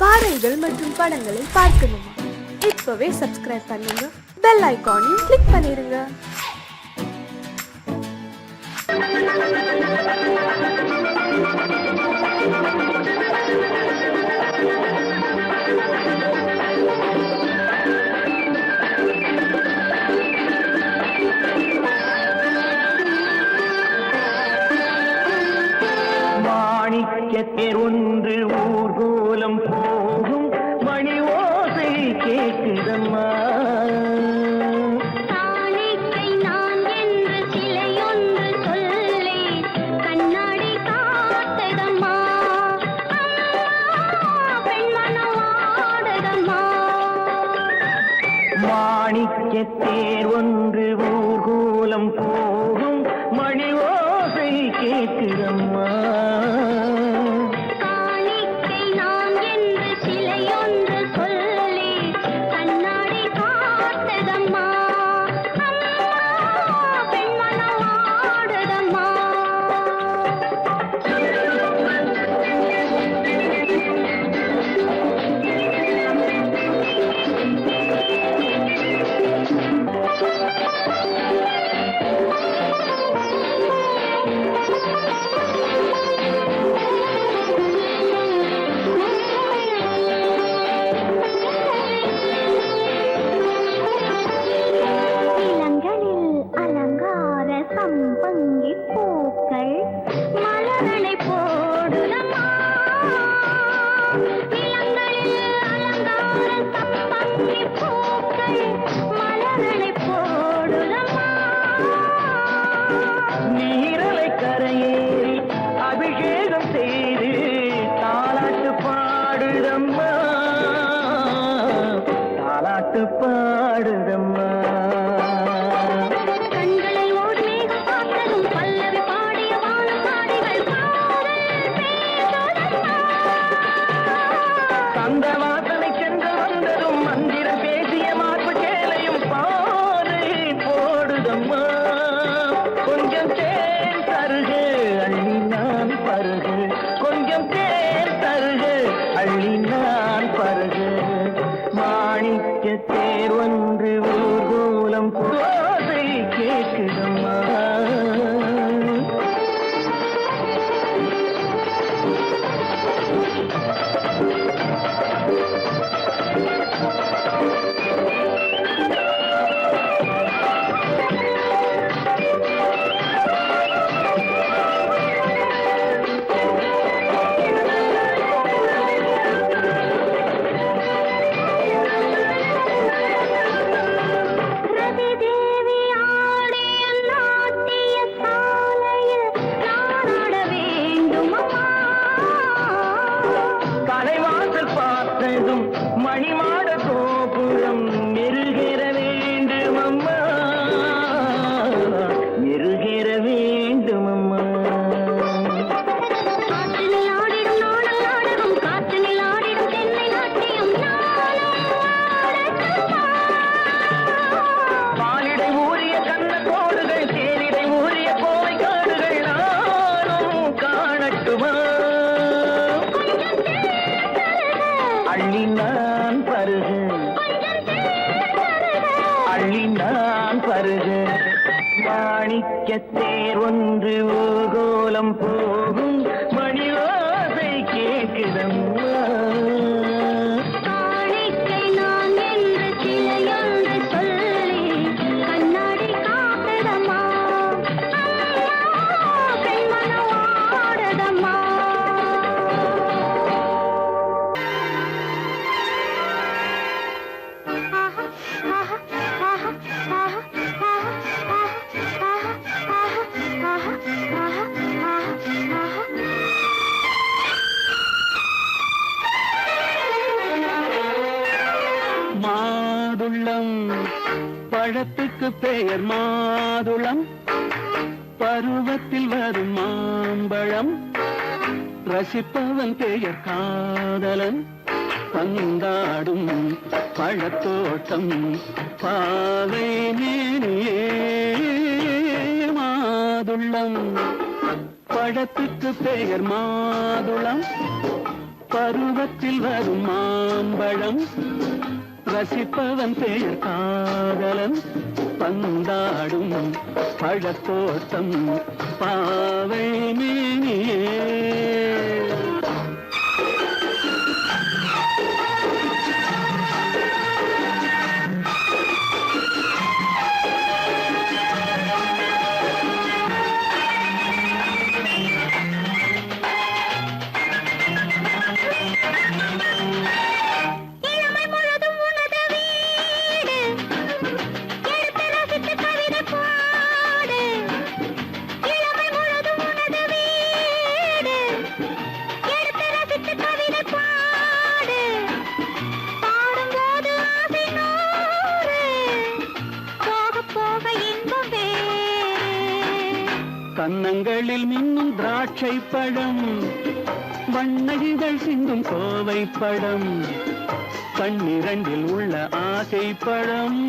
பாடல்கள் மற்றும் படங்களை பார்க்கணுமா? இப்பவே சப்ஸ்கிரைப் பண்ணுங்க, பெல் ஐகானையும் கிளிக் பண்ணிருங்க. மாணிக்கத்தேர் ஒன்று ஊர்கோலம் போகும் மணி ஓசை கேட்குதம்மா. காணிக்கை நான் என்று சிலையொன்று சொல்லே கண்ணாடி காட்டுதம்மா. பெண்மனம் ஆடுதம்மா. மாணிக்கத்தேர் ஒன்று ஊர்கோலம் போகும் மணி ஓசை கேட்குதம்மா. காணிக்கை நான் என்று சிலையொன்று சொல்லே கண்ணாடி காட்டுதம்மா. பெண்மனம் ஆடுதம்மா. இளங்களில் அலங்கார சம்பங்கி பூக்கள் மலரனை போடுதம்மா. இளங்களில் அலங்கார சம்பங்கி பூக்கள் மலரனை போடுதம்மா. நீரலை கரையேறி அபிஷேகம் செய்து தாலாட்டு பாடுதம்மா. தாலாட்டு பாடுதம்மா. கண்களை ஓடி மேகம் பார்த்ததும் பல்லவி பாடிய வானப்பாடிகள் காதல் பேசுதம்மா. அந்த வாசனை சென்று வந்ததும் மந்திரம் பேசிய மார்பு சேலையும் பாதை போடுதம்மா. கொஞ்சம் தேன் தருகு அள்ளி நான் பருகு. கொஞ்சம் தேன் தருகு அள்ளி நான் பருகு. மாணிக்க தேர் ஒன்று ஊர்கோலம் போதை கேட்குதம்மா. ரதி தேவி ஆடிய நாட்டிய சாலையில் நான் ஆட வேண்டுமம்மா. கலைவாசல் பார்த்ததும் மணிமாட கோபுரம் மெருகேற வேண்டும் அம்மா. மெருகேற வேண்டும் அம்மா. காற்றினில் ஆடிடும் நாடல் நாடகம், காற்றினில் ஆடிடும் தென்னை நாட்டியம் நானும் ஆடட்டுமா? பாலிடை ஊறிய கண்ண கோடுகள் தேனிடை ஊறிய கோவை காடுகள் நானும் காணட்டுமா. அள்ளி நான் பருகு அள்ளி நான் பருகு. மாணிக்கத்தேர் ஒன்று ஊர்கோலம் போகும் மணி ஓசை கேட்குதம்மா. காணிக்கை நான் என்று சிலையொன்று சொல்லி கண்ணாடி காட்டுதம்மா. பெண்மனம் ஆடுதம்மா. மாதுளம் பழத்துக்கு பெயர் மாதுளம். பருவத்தில் வரும் மாம்பழம். ரசிப்பவன் பெயர் காதலன். பந்தாடும் பழத்தோட்டம் பாவை மேனியே. மாதுளம் பழத்துக்கு பெயர் மாதுளம். பருவத்தில் வரும் மாம்பழம் ரசிப்பவன் பெயர் காதலன் பந்தாடும் பழத்தோட்டம் பாவை மேனியே கன்னங்களில் மின்னும் திராட்சை பழம் வண்ணகிகள் சிந்தும் கோவை பழம் கண்ணிரண்டில் உள்ள ஆசை பழம்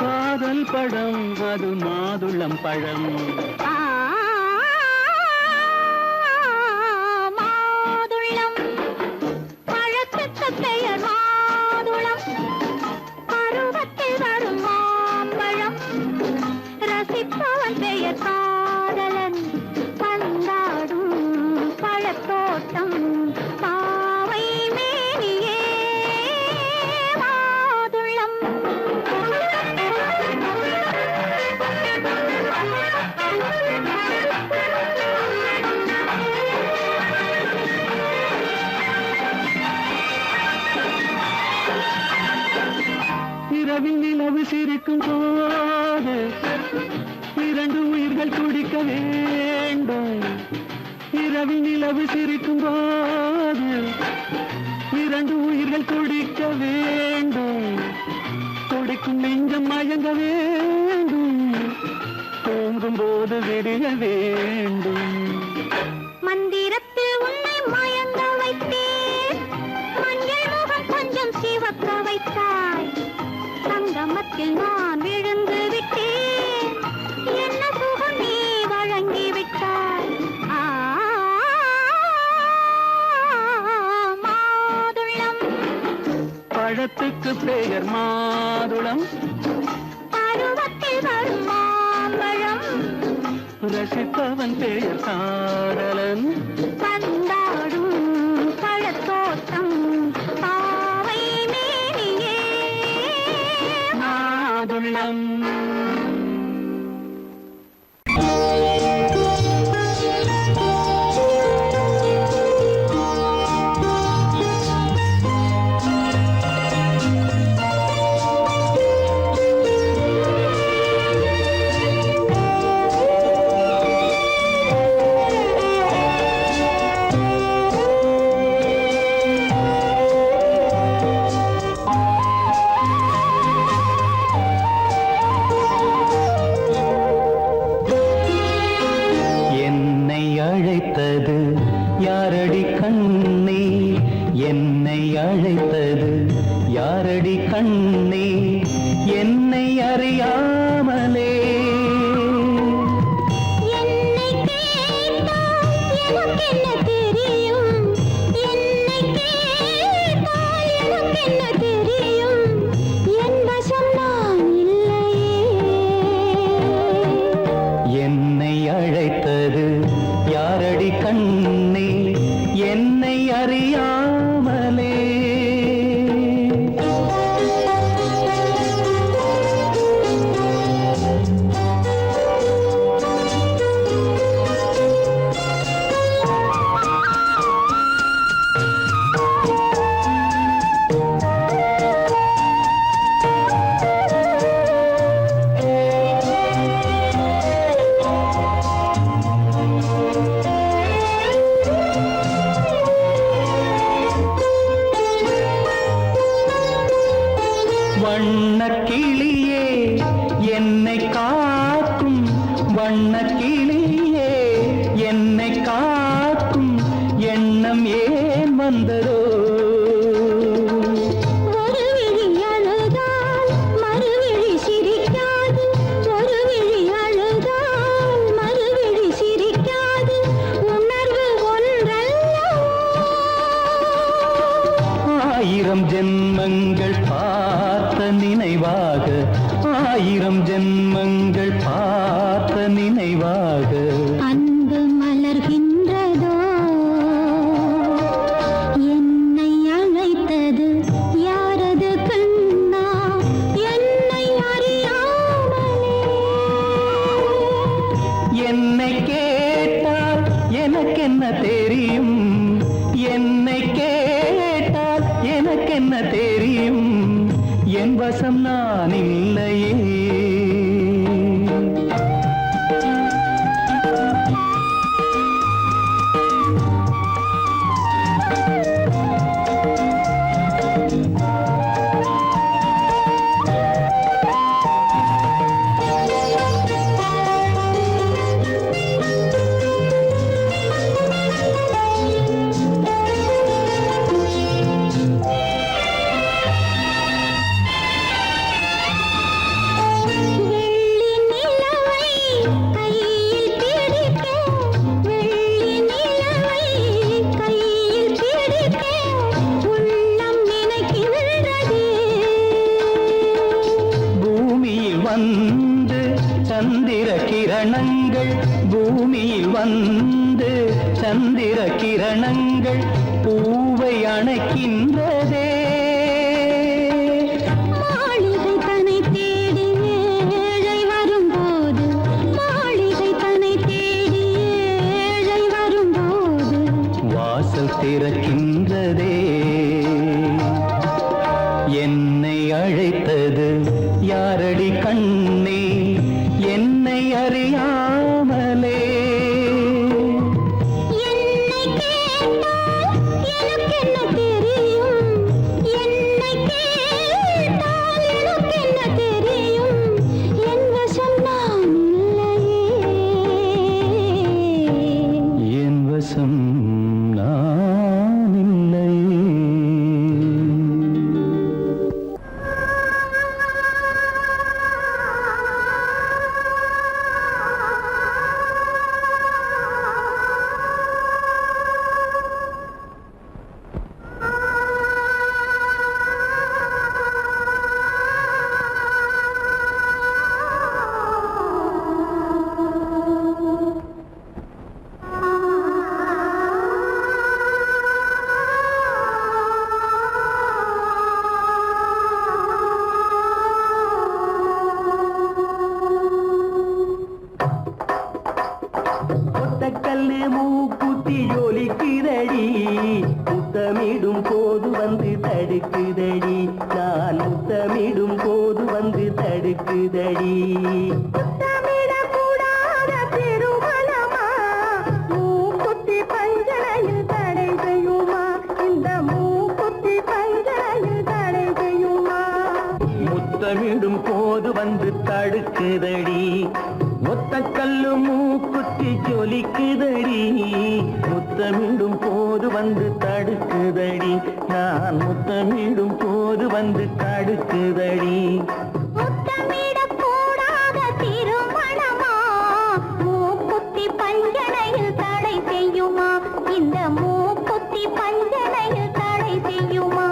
காதல் பழம் அது மாதுளம் பழம் மாதுளம் பழத்துக்கு பெயர் மாதுளம் பருவத்தில் வரும் மாம்பழம் ரசிப்பவன் பெயர் காதலன் பந்தாடும் பழத்தோட்டம் பாவை மேனியே மாதுளம் இரவில் நிலவு சிரிக்கும் போது இரண்டு உயிர்கள் துடிக்க வேண்டும் இரவில் நிலவு சிரிக்கும் போது இரண்டு உயிர்கள் துடிக்க வேண்டும் துடிக்கும் நெஞ்சம் மயங்க வேண்டும் தூங்கும் போது விடிய வேண்டும் மந்திரத்தில் உன்னை மயங்க வைத்தேன் மஞ்சள் முகம் கொஞ்சம் சிவக்க வைத்தாய் சங்கமத்தில் நான் விழுந்து விட்டேன் என்ன சுகம் நீ வழங்கி விட்டாய் மாதுளம் பழத்துக்கு பெயர் மாதுளம் பருவத்தில் வரும் மாம்பழம் ரசிப்பவன் பெயர் காதலன் பந்தாடும் பழத்தோட்டம் பாவை மேனியே மாதுளம் என்னை அழைத்தது யாரடி கண்ணே என்னை அழைத்தது யாரடி கண்ணே என்னை அறியாமலே என்னை கேட்டால் எனக்கென்ன தெரியும் என்னை கேட்டால் எனக்கென்ன தெரியும் என் வசம் நான் இல்லையே என்னை அழைத்தது யாரடி கண்ணே என்னை அறியாமலே வண்ணக்கிளியே என்னை காக்கும் வண்ணக்கிளியே என்னை காக்கும் எண்ணம் ஏன் வந்ததோ ஒரு விழி அழுதால் மறுவிழி சிரிக்காது ஒரு விழி அழுதால் மறுவிழி சிரிக்காது உணர்வு ஒன்றல்லவோ ஆயிரம் ஜென்மங்கள் பார்த்த நினைவாக, ஆயிரம் ஜென்மங்கள் பார்த்த நினைவாக அன்பு மலர்கின்றதோ என்னை அழைத்தது யாரது கண்ணா என்னை அறியாமலே. என்னை கேட்டால் எனக்கென்ன தெரியும், என்னை கேட்டால் எனக்கென்ன தெரியும், என் வசம் நான் இல்லையே. வந்து சந்திர கிரணங்கள், பூமியில் வந்து சந்திர கிரணங்கள் பூவை அணைக்கின்றதே. மாளிகை தன்னை தேடி ஏழை வரும்போது, மாளிகை தன்னை தேடி ஏழை வரும்போது வாசல் திறக்கின்றதே. என்னை அழைத்தது யாரடி கண்ணே, என்னை அறியாமலே. என்னை கேட்டால் எனக்கென்ன தெரியும், என்னை கேட்டால் எனக்கென்ன தெரியும், என் வசம் நான் இல்லையே. என் வசம் நான் இல்லையே. ஒத்தக்கல்லு மூக்குத்தி ஜொலிக்குதடி, முத்தமிடும் போது வந்து தடுக்குதடி, நான் முத்தமிடும் போது வந்து தடுக்குதடி. முத்தமிடக்கூடாத திருமணமா, மூக்குத்தி பஞ்சனையில் தடை செய்யுமா, இந்த மூக்குத்தி பஞ்சனையில் தடை செய்யுமா. முத்தமிடும் போது வந்து தடுக்குதடி, ஒத்தக்கல்லு மூக்குத்தி ஜொலிக்குதடி, முத்தமிடும் போது வந்து தடுக்குதடி, நான் முத்தமிடும் போது வந்து தடுக்குதடி. முத்தமிடக்கூடாத திருமணமா, மூக்குத்தி பஞ்சனையில் தடை செய்யுமா, இந்த மூக்குத்தி பஞ்சனையில் தடை செய்யுமா.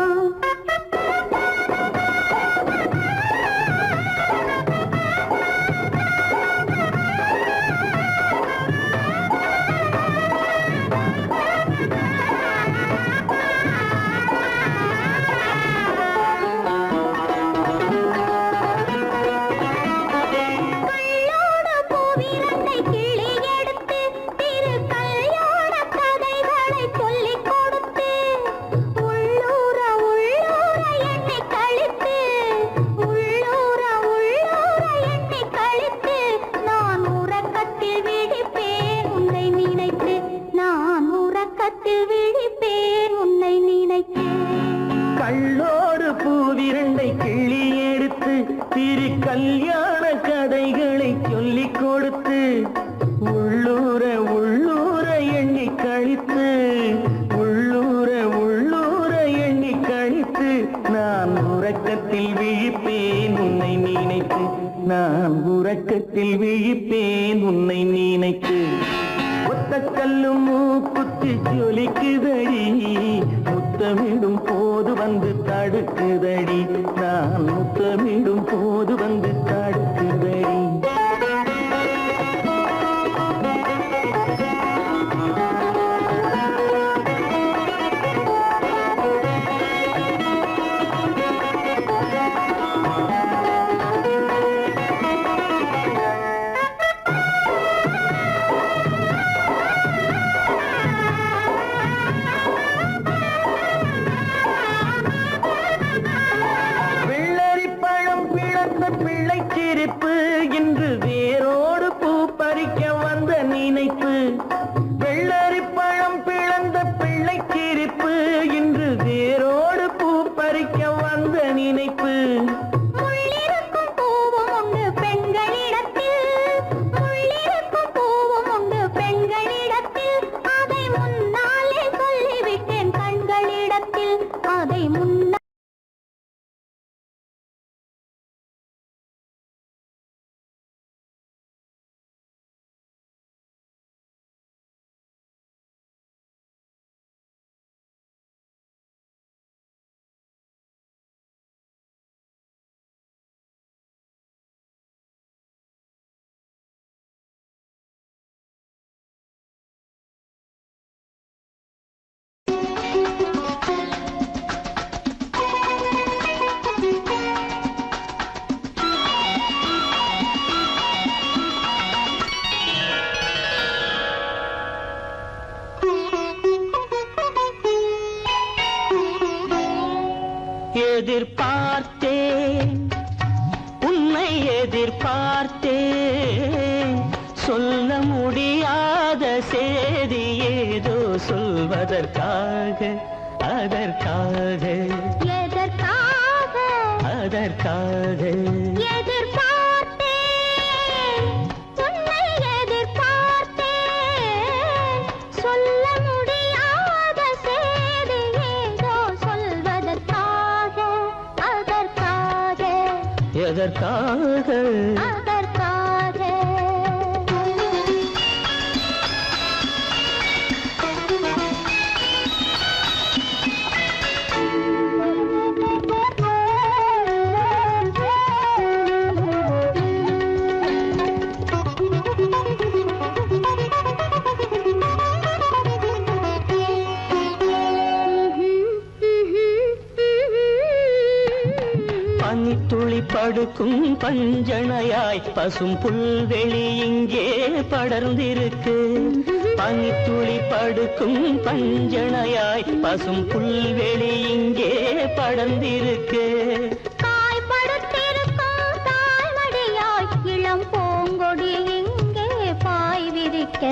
கள்ளோடு பூவிரண்டை கிள்ளி எடுத்து திரு கல்யாண கதைகளை சொல்லிக் கொடுத்து, உள்ளூர உள்ளூர எண்ணி கழித்து, உள்ளூர உள்ளூர எண்ணி கழித்து, நான் உறக்கத்தில் விழிப்பேன் உன்னை நினைத்து, நான் உறக்கத்தில் விழிப்பேன் உன்னை நினைத்து. ஒத்தக்கல்லும் மூக்குத்தி ஜொலிக்குதடி, முத்த முத்தமிடும் போது வந்து தடுக்குதடி நான் முத்தமிடும் போது வந்து தடுக்குதடி பிள்ளைச்சிரிப்பு இன்று வேரோடு பூ பறிக்க வந்த நினைப்பு வெள்ளரி பழம் பிளந்த பிள்ளைச்சிரிப்பு இன்று வேரோடு பூ பறிக்க வந்த நினைப்பு முள்ளிருக்கும் பூவும் உண்டு பெண்களிடத்தில் முள்ளிருக்கும் பூவும் உண்டு பெண்களிடத்தில் அதை முன்னாலே சொல்லிவிட்டேன் கண்களிடத்தில் அதை முன்னால் எதிர்பார்த்தேன் உன்னை எதிர்பார்த்தேன் சொல்ல முடியாத செய்தி ஏதோ சொல்வதற்காக அதற்காக எதற்காக அதற்காக எதிர்பார்த்தேன் உன்னை எதிர்பார்த்தேன் சொல்ல முடியாத செய்தி ஏதோ சொல்வதற்காக அதற்காக எதற்காக அதற்காக பனித்துளி படுக்கும் பஞ்சணையாய் பசும் புல்வெளி இங்கே படர்ந்திருக்கு பனித்துளி படுக்கும் பஞ்சணையாய் பசும் புல்வெளி இங்கே படர்ந்திருக்கு காய்படுத்திருக்கும் தாய்மடியாய் இளம் பூங்கொடி இங்கே பாய் விரிக்க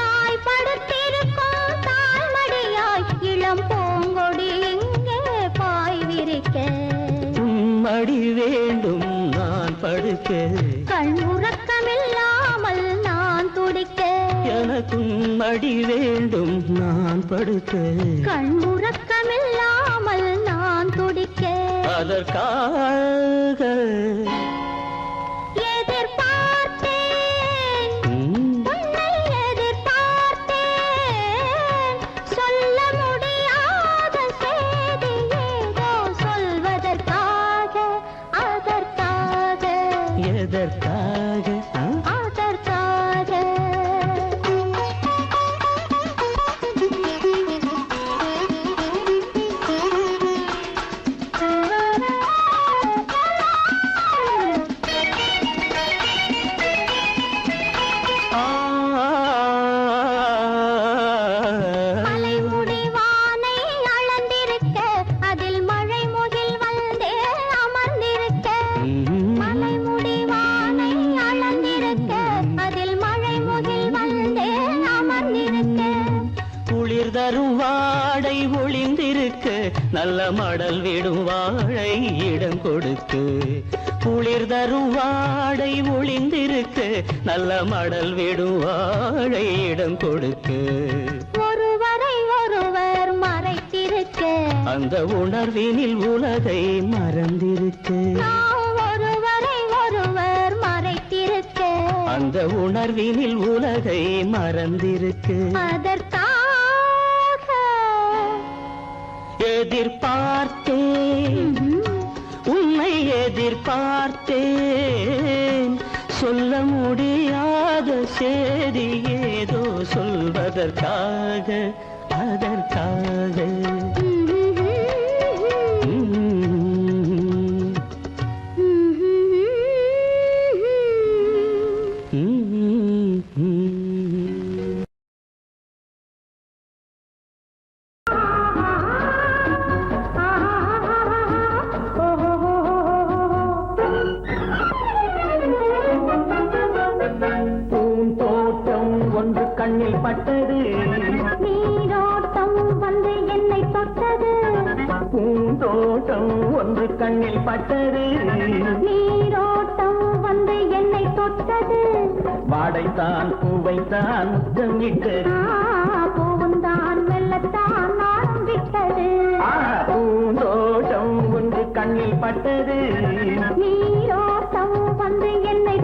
காய்படுத்திருக்கும் தாய்மடியாய் இளம் பூங்கொடி இங்கே பாய் விரிக்க மடி வேண்டும் நான் படுக்க கண் உறக்கமில்லாமல் நான் துடிக்க எனக்கும் மடி வேண்டும் நான் படுக்க கண் உறக்கமில்லாமல் நான் துடிக்க அதற்காக எதிர்பார்த்தேன் உன்னை எதிர்பார்த்தேன் சொல்ல முடியாத செய்தி ஏதோ சொல்வதற்காக அதற்காக எதற்காக அதற்காக மலைமுடி வானை அளந்திருக்க அதில் மழை முகில் வந்தே அமர்ந்திருக்க மலைமுடி வானை அளந்திருக்க அதில் மழை முகில் வந்தே அமர்ந்திருக்க குளிர் தரும் வாடை ஒளிந்திருக்க நல்ல மடல் விடும் வாழை இடம் கொடுக்கு குளிர் தரும் வாடை ஒளிந்திருக்க நல்ல மடல் விடும் வாழை இடம் கொடுக்கு ஒருவரை ஒருவர் மறைத்திருக்க அந்த உணர்வினில் உலகை மறந்திருக்கு நாம் ஒருவரை ஒருவர் மறைத்திருக்க அந்த உணர்வினில் உலகை மறந்திருக்கு அதற்காக எதிர்பார்த்தேன் உன்னை எதிர்பார்த்தேன் சொல்ல முடியாத செய்தி ஏதோ சொல்வதற்காக அதற்காக பூந்தோட்டம் ஒன்று கண்ணில் பட்டது நீரோட்டம் வந்து என்னை தொட்டது பூந்தோட்டம் ஒன்று கண்ணில் பட்டது நீரோட்டம் வந்து என்னை தொட்டது வாடைத்தான் பூவைத்தான் முத்தமிட்டது பூவுந்தான் வெள்ளத்தான் நானும் விட்டது பூந்தோட்டம் ஒன்று கண்ணில் பட்டது நீரோட்டம் வந்து என்னை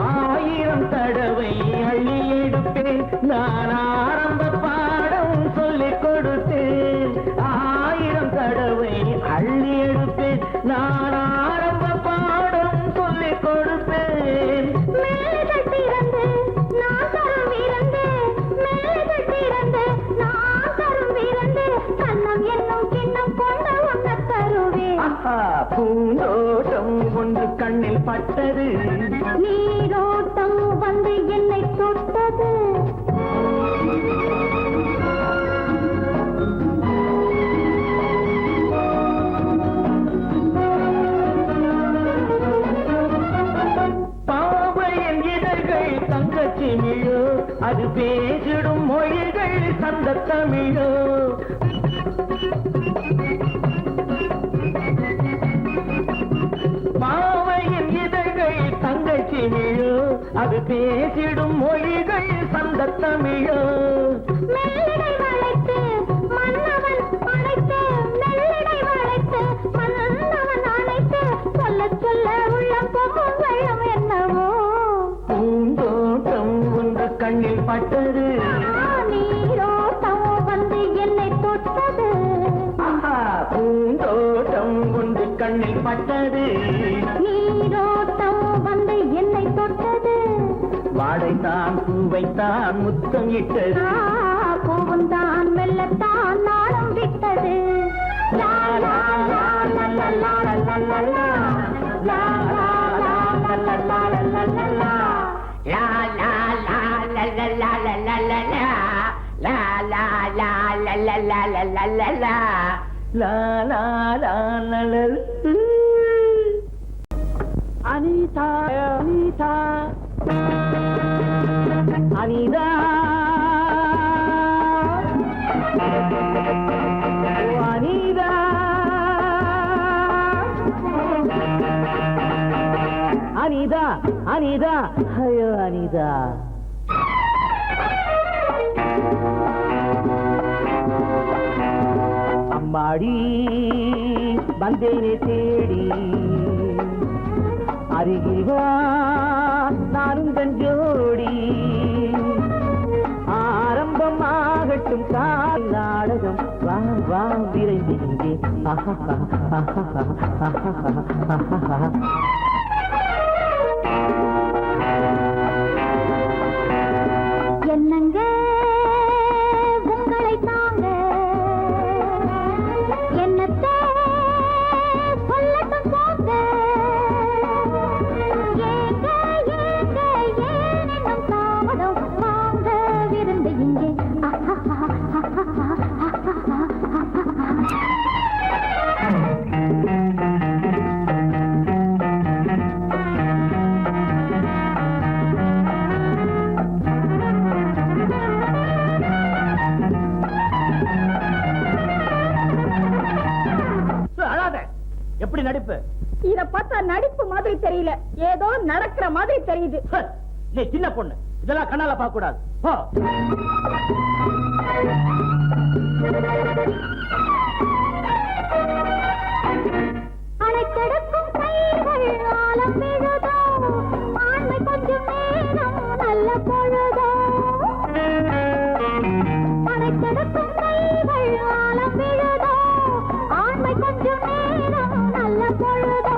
ஆயிரம் தடவை அள்ளி எடுப்பேன் நான் ஆரம்ப பாடம் சொல்லிக் கொடுத்தேன் ஆயிரம் தடவை அள்ளி எடுப்பேன் நான் ஆரம்ப பாடம் சொல்லிக் கொடுப்பேன் மேலைகள் திறந்து நான் தரும் விருந்து மேலைகள் திறந்து நான் தரும் விருந்து கண்ணம் என்னும் கிண்ணம் கொண்டு உன்ன தருவேன் பூந்தோட்டம் ஒன்று கண்ணில் பட்டது நீரோட்டம் வந்து என்னை தொட்டது பாவையின் இதழ்கள் தங்கச்சிமிழோ அது பேசிடும் மொழிகள் சந்த தமிழோ பாவையின் இதழ்கள் தங்கச்சிமிழோ அது பேசிடும் மொழிகள் சந்த தமிழோ மெல்லிடை வளைத்து மன்னவன் அழைத்து மெல்லிடை வளைத்து மன்னவன் அழைத்து சொல்ல சொல்ல உள்ளம் பொங்கும் வெள்ளம் என்னவோ பூந்தோட்டம் ஒன்று கண்ணில் பட்டது நீரோட்டம் வந்து என்னை தொட்டது பூந்தோட்டம் ஒன்று கண்ணில் பட்டது நீரோட்டம் வந்து என்னை தொட்டது வாடைத்தான் பூவைத்தான் முத்தம் இட்டது பூவுந்தான் வெள்ளத்தான் நாளும் விட்டது லா லா லா லா லா லா லா லா லா. லா லா லா லா லா லா லா லா லா. லா லா லா லா லா லா லா லா லா லா. லா லா லா லா லா லா லா லா லா லா. லா லா லா லா லா லா. அனிதா அனிதா அனிதா அனிதா அனிதா அனிதா ஐயோ அனிதா அம்மாடி வந்தேனே தேடி அருகில் வா நானும் தன் ஜோடி ஆரம்பமாகட்டும் கால் நாடகம் வா வா விரைந்து இங்கே என்னங்க உங்களை தாங்க என்னத்தை சொல்லட்டும் போங்க ஏங்க ஏங்க ஏனென்னும் தாமதம் வாங்க விருந்து இங்கே தெரியல, ஏதோ நடக்கிற மாதிரி தெரியுது. நீ சின்ன பொண்ணு, இதெல்லாம் கண்ணால பார்க்க கூடாது. போ. அணைத்தெடுக்கும் கைகள் ஆலம் விழுதோ, ஆண்மை கொஞ்சம் நேரம் நல்ல பொழுதோ. அணைத்தெடுக்கும் கைகள் ஆலம் விழுதோ, ஆண்மை கொஞ்சம் நேரம் நல்ல பொழுதோ.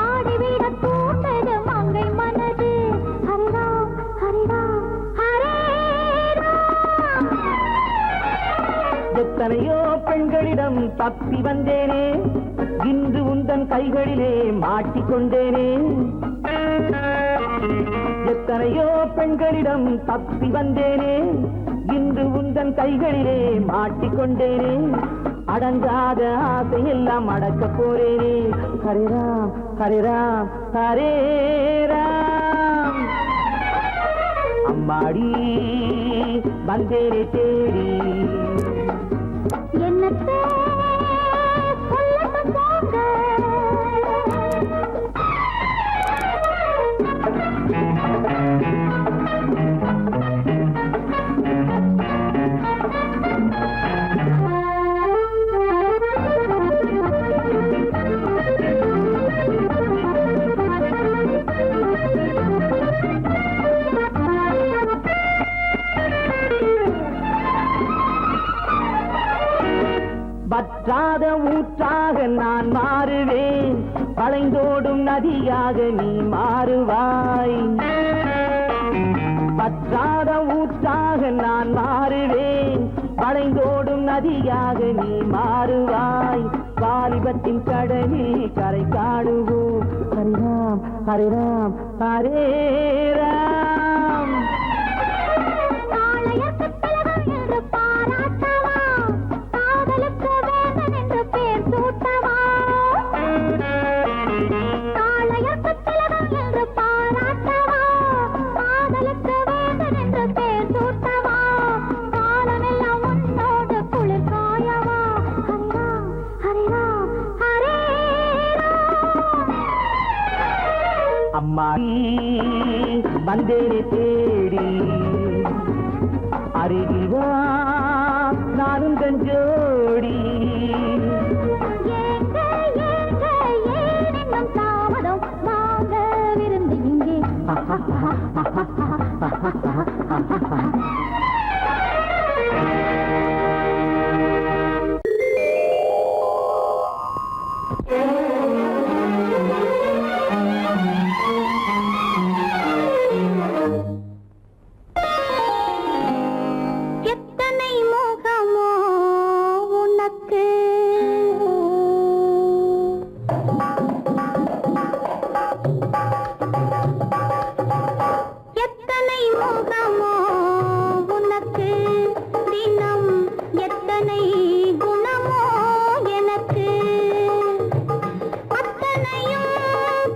ஆடிவிட தூண்டது மங்கை மனது. ஹரிராம் ஹரிராம் ஹரே ராம். எத்தனையோ பெண்களிடம் தப்பி வந்தேனே, இன்று உந்தன் கைகளிலே மாட்டிக்கொண்டேனே. எத்தனையோ பெண்களிடம் தப்பி வந்தேனே, இன்று உந்தன் கைகளிலே மாட்டிக்கொண்டேனே. அடங்காத ஆசையெல்லாம் அடக்கப் போறேனே. ஹரிராம் ஹரிராம் ஹரே ராம். அம்மாடி வந்தேனே தேடி, என்னத்தை சொல்லட்டும் போங்க. வற்றாத ஊற்றாக நான் மாறுவேன், வளைந்தோடும் நதியாக நீ மாறுவாய். வற்றாத ஊற்றாக நான் மாறுவேன், வளைந்தோடும் நதியாக நீ மாறுவாய். வாலிபத்தின் கடலில் கரை காணுவோம். ஹரிராம் ஹரிராம் ஹரே ராம். அம்மாடி வந்தேனே தேடி, அருகில் வா நானும் கஞ்சோடி. தாமதம் வாங்க விருந்து இங்கே. எத்தனை முகமோ உனக்கு, எத்தனை முகமோ உனக்கு, தினம் எத்தனை குணமோ எனக்கு. அத்தனையும்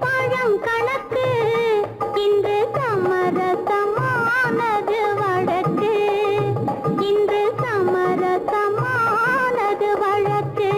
பழம் கணக்கு, இன்று சமரசமானது வழக்கு. இன்று சமரசமானது வழக்கு.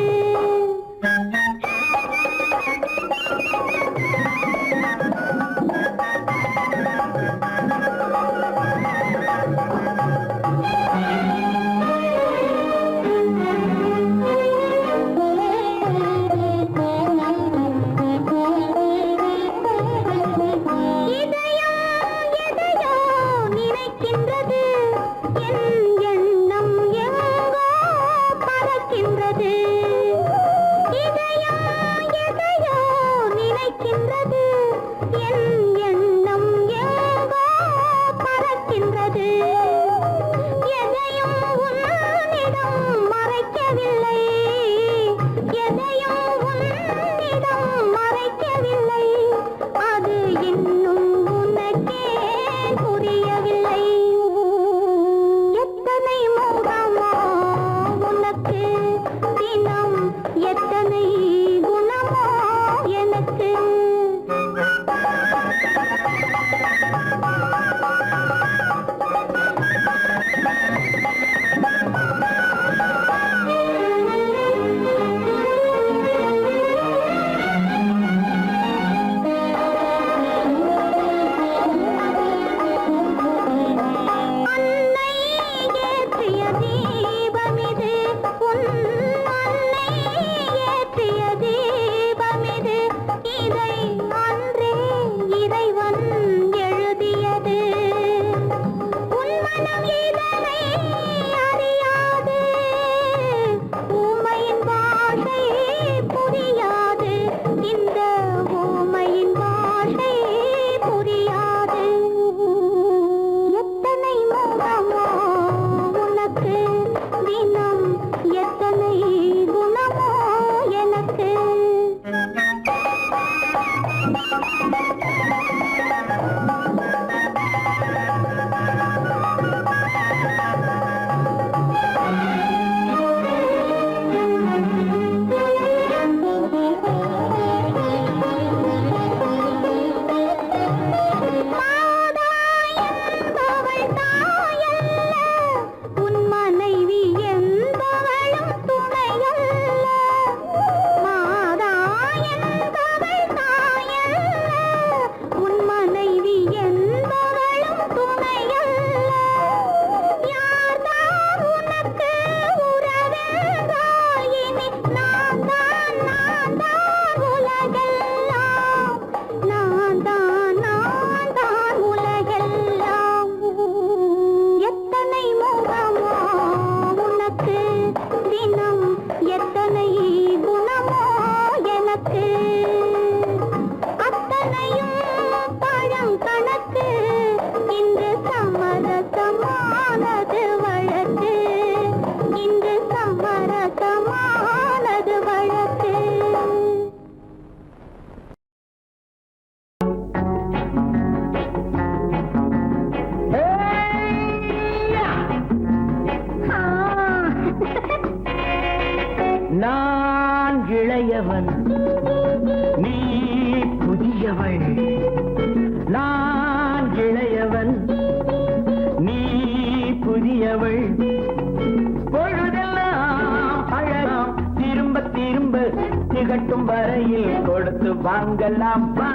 வாங்கலாம் வா.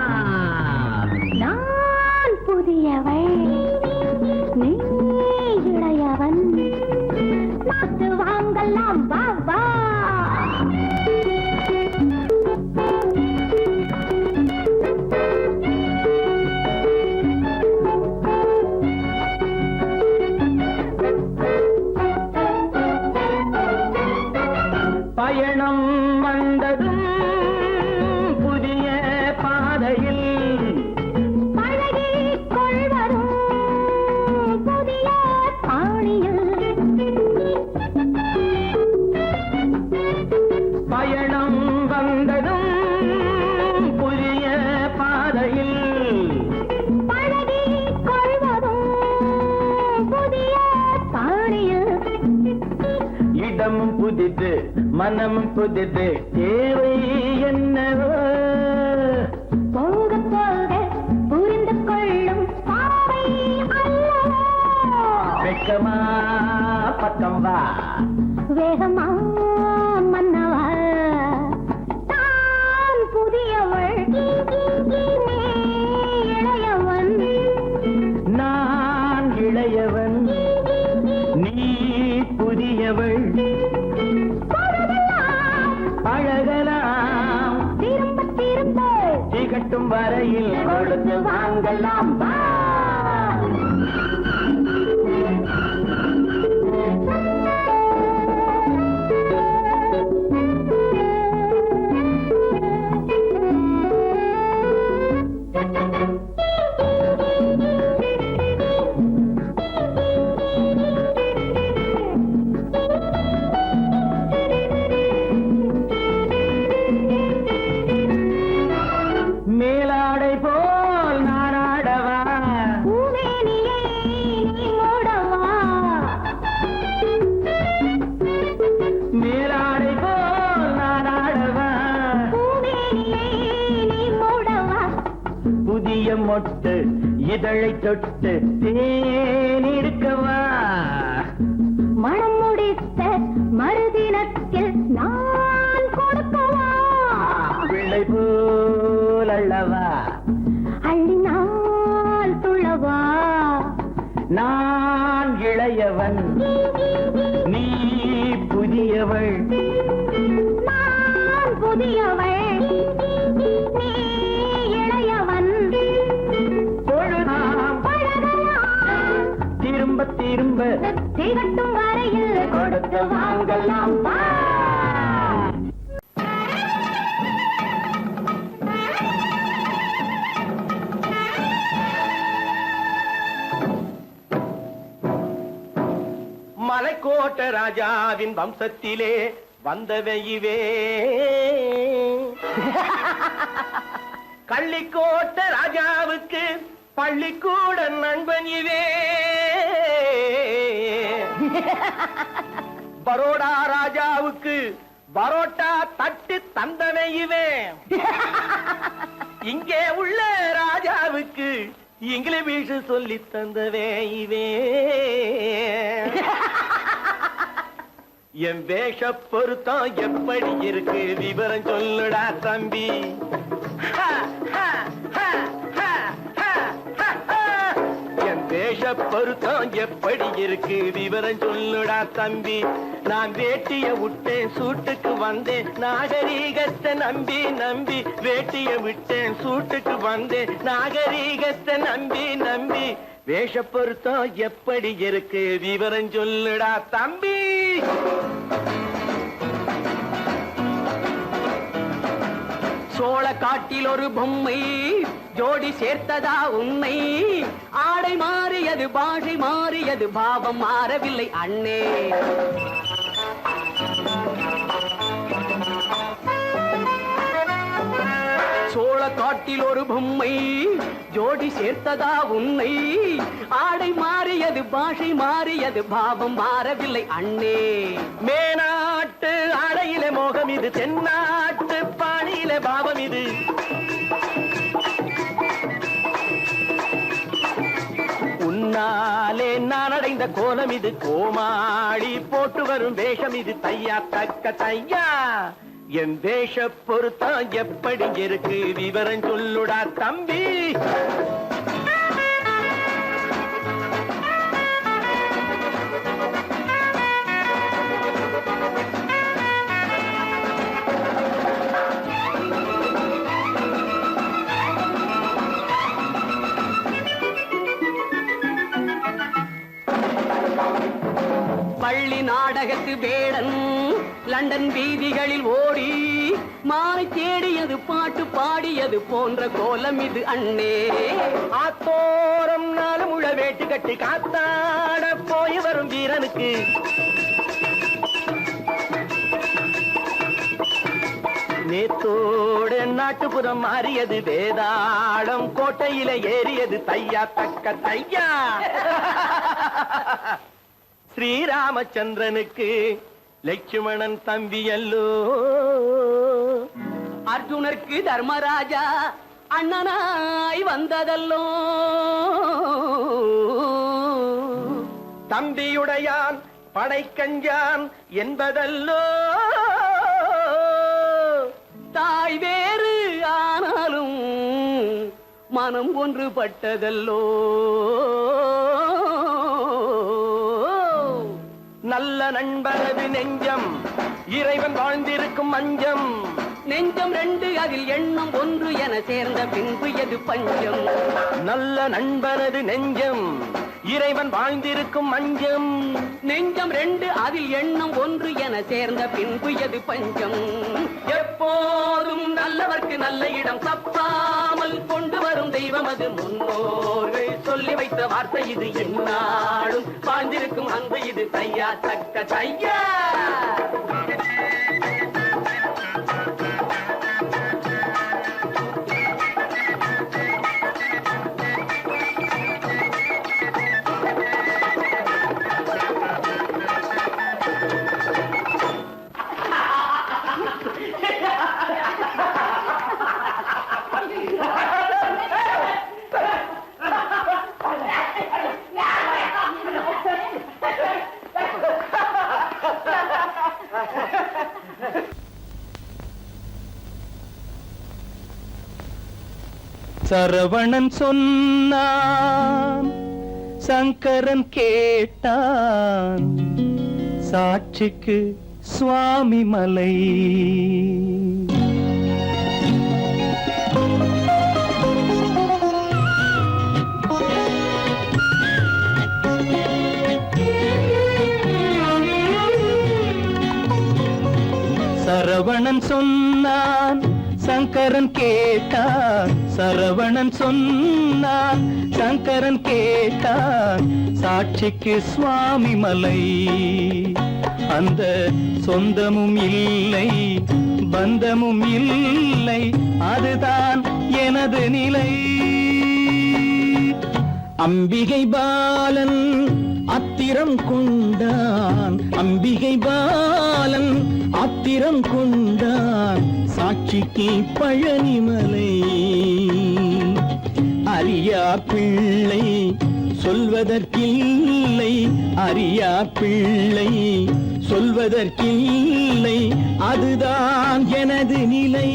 நான் புதியவள், நீ இளையவன், பார்த்து வாங்கலாம் வா வா. பயணம் வந்ததும் புதிய பாதையில் பழகிக் கொள்வதும் புதிய பாணியில். பயணம் வந்ததும் புதிய பாதையில் பழகிக் கொள்வதும் புதிய பாணியில். இடமும் புதிது மனமும் புதிது தேவை என்னவோ போக போக புரிந்து கொள்ளும் பாவை அல்லவோ. வெக்கமா பக்கம் வா. வேகமா மன்னவா, நான் புதியவள், நீ இளையவன். நான் இளையவன் நீ புதியவள். பழகலாம் திரும்ப திரும்ப திகட்டும் வரையில் கொடுத்து வாங்கலாம் வா. மேலாடை போல் நானாடவா, பூமேனியை நீ மூடவா. மேலாடை போல் நானாடவா, பூமேனியை நீ மூடவா. புதிய மொட்டு இதழை தொட்டு தேனெடுக்கவா. மனம் முடித்த மறுதினத்தில் நான் கொடுக்கவா. பிள்ளை போல் அல்லவா அள்ளினால் துள்ளவா. நான் இளையவன் நீ புதியவள். நான் புதியவள், நீ இளையவன். பொழுதாம் பழகலாம் திரும்ப திரும்ப திகட்டும் வரையில் கொடுத்து வாங்கலாம் வா. மலைக்கோட்ட ராஜாவின் வம்சத்திலே வந்தவையுவே கள்ளிக்கோட்ட ராஜாவுக்கு பள்ளிக்கூட நண்பன் இவே பரோடா ராஜாவுக்கு பரோட்டா தட்டு தந்தனை இவே இங்கே உள்ள ராஜாவுக்கு இங்கிலீஷ் சொல்லி தந்தவே இவே என் வேஷ பொருத்தம் எப்படி இருக்கு விவரம் சொல்லுடா தம்பி. என் வேஷ பொருத்தம் எப்படி இருக்கு விவரம் சொல்லுடா தம்பி. நான் வேட்டிய விட்டேன் சூட்டுக்கு வந்தேன் நாகரீகத்தை நம்பி நம்பி. வேட்டிய விட்டேன் சூட்டுக்கு வந்தேன் நாகரீகத்தை நம்பி நம்பி. வேஷ பொருத்தம் எப்படி இருக்கு விவரம் சொல்லுடா தம்பி. சோழ காட்டில் ஒரு பொம்மை ஜோடி சேர்த்ததா உண்மை. ஆடை மாறியது பாஷை மாறியது பாவம் மாறவில்லை அண்ணே. சோழ காட்டில் ஒரு பொம்மை ஜோடி சேர்த்ததா உண்மை. ஆடை மாறியது பாஷை மாறியது பாவம் மாறவில்லை அண்ணே. மேனாட்டு ஆடையில மோகம் இது தென்னாட்டு பாணியில பாவம் இது. உன்னாலே நான் அடைந்த கோலம் இது கோமாளி போட்டு வரும் வேஷம் இது தையா தக்க தையா. என் தேச பொருத்தம் எப்படி இருக்கு விவரம் சொல்லுடா தம்பி. பள்ளி நாடகத்து வேடன் லண்டன் வீதிகளில் ஓடி மாலை தேடியது பாட்டு பாடியது போன்ற கோலம் இது அண்ணே. ஆத்தோரம் நாலு முழ வேட்டு கட்டி காத்தாட போய் வரும் வீரனுக்கு நேத்தோடு நாட்டுப்புறம் மாறியது வேதாளம் கோட்டையில ஏறியது தையா தக்க தையா. ஸ்ரீராமச்சந்திரனுக்கு லட்சுமணன் தம்பி அல்லோ. அர்ஜுனருக்கு தர்மராஜா அண்ணனாய் வந்ததல்லோ. தம்பியுடையான் படைக்கஞ்சான் என்பதல்லோ. தாய் வேறு ஆனாலும் மனம் ஒன்றுபட்டதல்லோ. நல்ல நண்பரது நெஞ்சம் இறைவன் வாழ்ந்திருக்கும் மஞ்சம். நெஞ்சம் ரெண்டு அதில் எண்ணம் ஒன்று என சேர்ந்த பின்பு எது பஞ்சம். நல்ல நண்பரது நெஞ்சம் இறைவன் வாழ்ந்திருக்கும் மஞ்சம். நெஞ்சம் ரெண்டு அதில் எண்ணம் ஒன்று என சேர்ந்த பின்பு எது பஞ்சம். எப்போதும் நல்லவர்க்கு நல்ல இடம் தப்பாமல் கொண்டு வரும் தெய்வம் அது முன்னோர்கள் சொல்லி வைத்த வார்த்தை இது. என்னாலும் வாழ்ந்திருக்கும் அன்பு இது தையா தக்க தையா. சரவணன் சொன்னான், சங்கரன் கேட்டான், சாட்சிக்கு சுவாமி மலை. சரவணன் சொன்னான், சங்கரன் கேட்டான், சரவணன் சொன்னான், சங்கரன் கேட்டான், சாட்சிக்கு சுவாமி மலை. அந்த சொந்தமும் இல்லை, பந்தமும் இல்லை, அதுதான் எனது நிலை. அம்பிகை பாலன் அத்திரம் கொண்டான், அம்பிகை பாலன் ஆத்திரம் கொண்டான், சாட்சிக்கு பழனிமலை. அரியா பிள்ளை சொல்வதற்கில்லை, அரியா பிள்ளை சொல்வதற்கில்லை, அதுதான் எனது நிலை.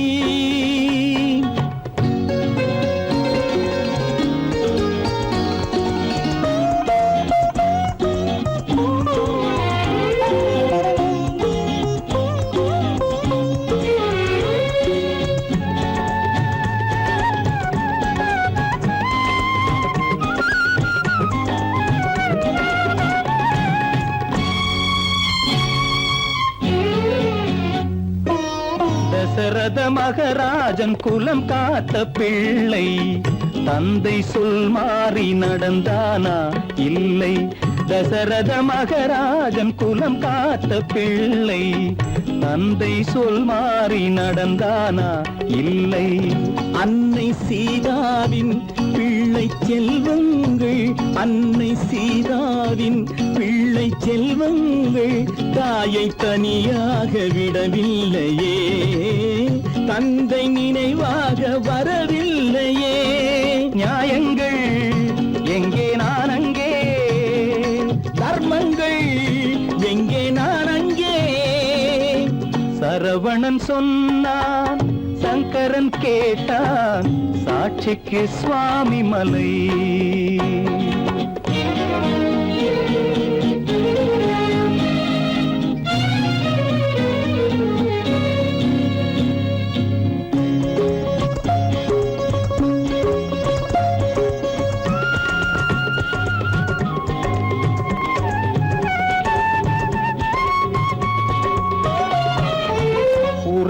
தசரத மகராஜன் குலம் காத்த பிள்ளை, தந்தை சொல் மாறி நடந்தானா இல்லை. தசரத மகராஜன் குலம் காத்த பிள்ளை, தந்தை சொல் மாறி நடந்தானா இல்லை. அன்னை சீதாவின் பிள்ளை செல்வங்கள், அன்னை சீதாவின் பிள்ளை செல்வங்கள் தாயை தனியாக விடவில்லையே, தந்தை நினைவாக வரவில்லையே. நியாயங்கள் எங்கே நான் அங்கே, தர்மங்கள் எங்கே நான் அங்கே. சரவண கண்ணன் சொன்னான், சங்கரன் கேட்டான், சாட்சிக்கு சுவாமி மலை.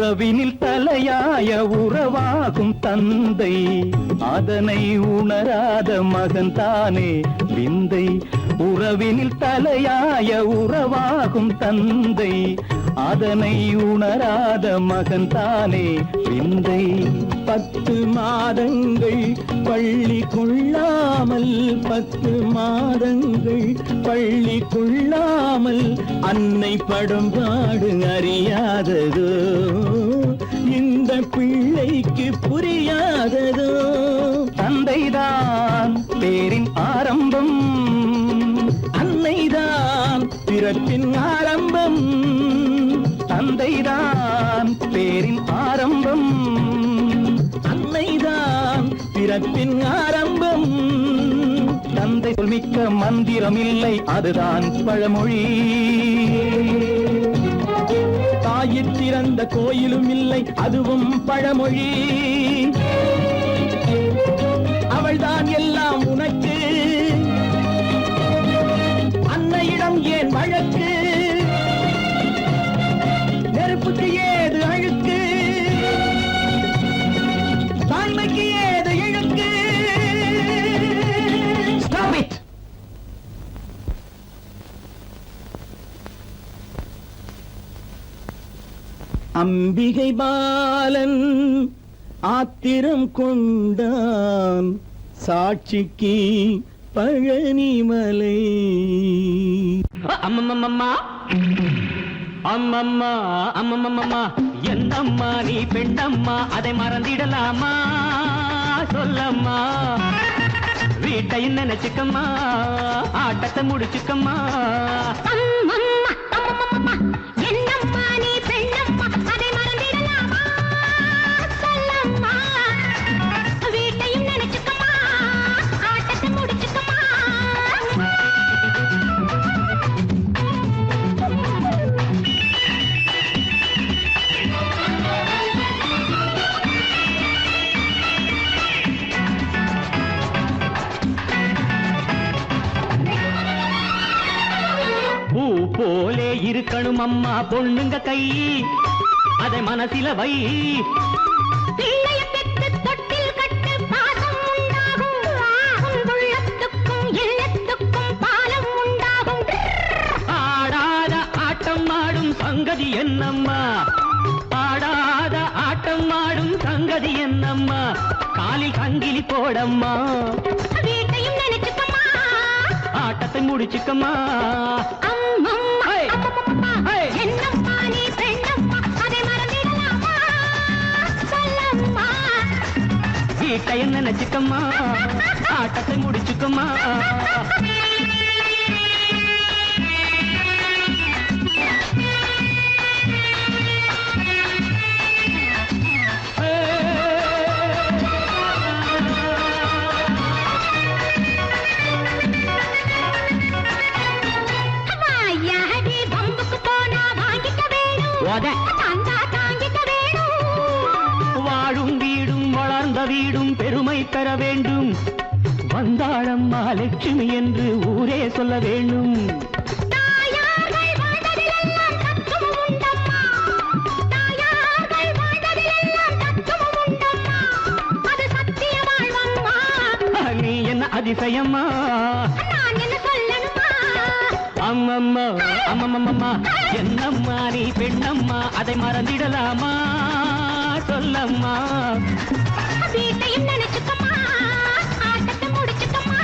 உறவினில் தலையாய உறவாகும் தந்தை, அதனை உணராத மகன் தானே விந்தை. உறவினில் தலையாய உறவாகும் தந்தை, அதனை உணராத மகன் தானே விந்தை. 10 மாதங்கள் பள்ளி கொள்ளாமல், 10 மாதங்கள் பள்ளி கொள்ளாமல் அன்னை படும்பாடு அறியாததோ, இந்த பிள்ளைக்கு புரியாததோ. தந்தைதான் பேரின் ஆரம்பம், அன்னைதான் பிறப்பின் ஆரம்பம். தந்தைதான் பேரின் ஆரம்பம், அன்னைதான் பிறப்பின் ஆரம்பம். தந்தை சொல்மிக்க மந்திரம் இல்லை, அதுதான் பழமொழி. தாயிற் திறந்த கோயிலும் இல்லை, அதுவும் பழமொழி. அவள்தான் எல்லாம் உனக்கு, அன்னையிடம் ஏன் வழக்கு? நெருப்புக்கு ஏது அழுக்கு, தாய்மைக்கு ஏது இழுக்கு? Stop it! அம்பிகை பாலன் ஆத்திரம் கொண்டான், சாட்சிக்கு பழனிமலை. அம்மம்மம்மா அம்மம்மா அம்மம்மம்மா, என்னம்மா நீ பெண்ணம்மா, அதை மறந்திடலாமா? சொல்லம்மா, வீட்டையும் நினைச்சுக்கம்மா, ஆட்டத்தை முடிச்சுக்கம்மா. என்னம்மா நீ பெண்ணம்மா, அதை மறந்திடலாமா? சொல்லம்மா, வீட்டையும் நினைச்சுக்கம்மா, ஆட்டத்தை முடிச்சுக்கம்மா. பூ போலே இருக்கணும் அம்மா பொண்ணுங்க கை, அதை மனசில வை. பிள்ளைய பெத்து தொட்டில் கட்டு, பாசம் உண்டாகும். உன் உள்ளத்துக்கும் இல்லத்துக்கும் பாலம் உண்டாகும். ஆடாத ஆட்டம் ஆடும் சங்கதி என்னம்மா, ஆடாத ஆட்டம் ஆடும் சங்கதி என்னம்மா, காலில் சங்கிலி போடம்மா, வீட்டையும் நினைச்சுக்கம்மா, ஆட்டத்தை முடிச்சுக்கம்மா. அம்மம்மா, ஹே! அம்மம்மா, ஹே! என்னம்மா நீ பெண்ணம்மா, அதை மறந்திடலாமா? சொல்லம்மா, வீட்டையும் நினைச்சுக்கம்மா, ஆட்டத்தை முடிச்சுக்கம்மா. வாயாடி பம்புக்கு போனா வாங்கிக்க வேணும், ஓத. தந்தா தாங்கிக்க வேணும். வாழும் வீடும் வளர்ந்த வீடும் பெருமை பெற வேண்டும், வந்தாளம்மா லட்சுமி என்று ஊரே சொல்ல வேண்டும். தாயார்கள் வாழ்ந்ததிலெல்லாம் தத்துவம் உண்டம்மா, தாயார்கள் வாழ்ந்ததிலெல்லாம் தத்துவம் உண்டம்மா, அது சத்திய வாழ்வம்மா. நீ என்ன அதிசயம்மா, நான் என்ன சொல்லணுமா? அம்மம்மா அம்மம்மம்மா, என்னம்மா நீ பெண்ணம்மா, அதை மறந்திடலாமா? சொல்லம்மா, வீட்டையும் நினைச்சுக்கம்மா, ஆட்டத்தை முடிச்சுக்கம்மா.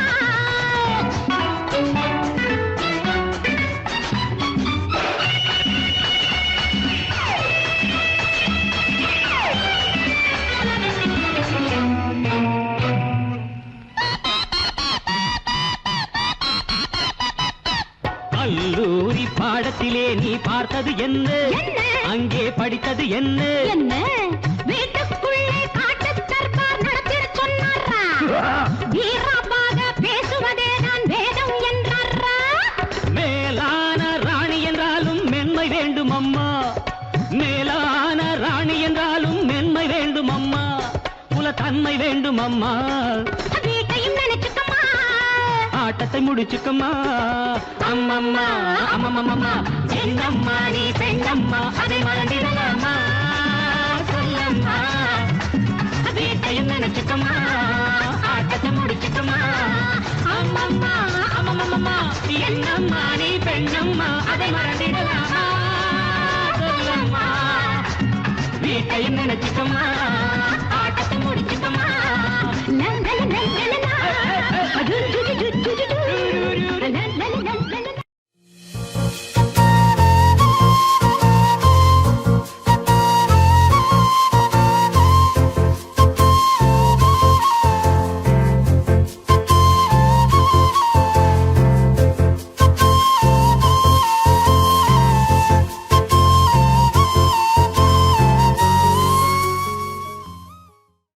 கல்லூரி பாட பாடத்திலே நீ பார்த்தது என்ன? அங்கே படித்தது என்ன? வீட்டுக்குள்ளே காட்டு தர்பார் நடத்திட சொன்னாரா? வீரமாக பேசுவதே நான் வேதம் என்றாரா? மேலான ராணி என்றாலும் மென்மை வேண்டும் அம்மா, மேலான ராணி என்றாலும் மென்மை வேண்டும் அம்மா, குலத்தன்மை வேண்டும் அம்மா. வீட்டையும் நினைச்சுக்கம்மா, ஆட்டத்தை முடிச்சுக்கம்மா. அம்மம்மா அம்மம்மம்மா, சின்னம்மா நீ பெண்ணம்மா, அதை மறந்திடலாமா? சொல்லம்மா, வீட்டையும் நினைச்சுக்கம்மா, ஆட்டத்தை முடிச்சுக்கம்மா. அம்மம்மா அம்மம்மம்மா, என்னம்மா நீ பெண்ணம்மா, அதை மறந்திடலாமா? சொல்லம்மா, வீட்டையும் நினைச்சுக்கம்மா,